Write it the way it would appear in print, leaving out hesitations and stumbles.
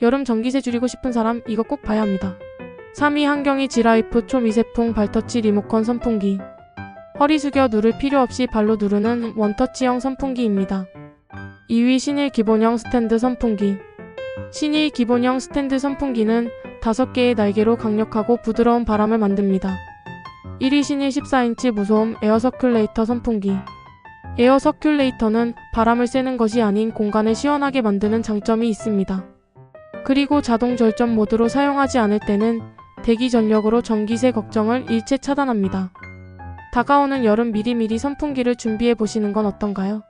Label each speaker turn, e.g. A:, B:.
A: 여름 전기세 줄이고 싶은 사람 이거 꼭 봐야 합니다. 3위 한경이 지라이프 초미세풍 발터치 리모컨 선풍기. 허리 숙여 누를 필요 없이 발로 누르는 원터치형 선풍기입니다. 2위 신일 기본형 스탠드 선풍기. 신일 기본형 스탠드 선풍기는 5개의 날개로 강력하고 부드러운 바람을 만듭니다. 1위 신일 14인치 무소음 에어 서큘레이터 선풍기. 에어 서큘레이터는 바람을 쐬는 것이 아닌 공간을 시원하게 만드는 장점이 있습니다. 그리고 자동 절전 모드로 사용하지 않을 때는 대기 전력으로 전기세 걱정을 일체 차단합니다. 다가오는 여름 미리미리 선풍기를 준비해 보시는 건 어떤가요?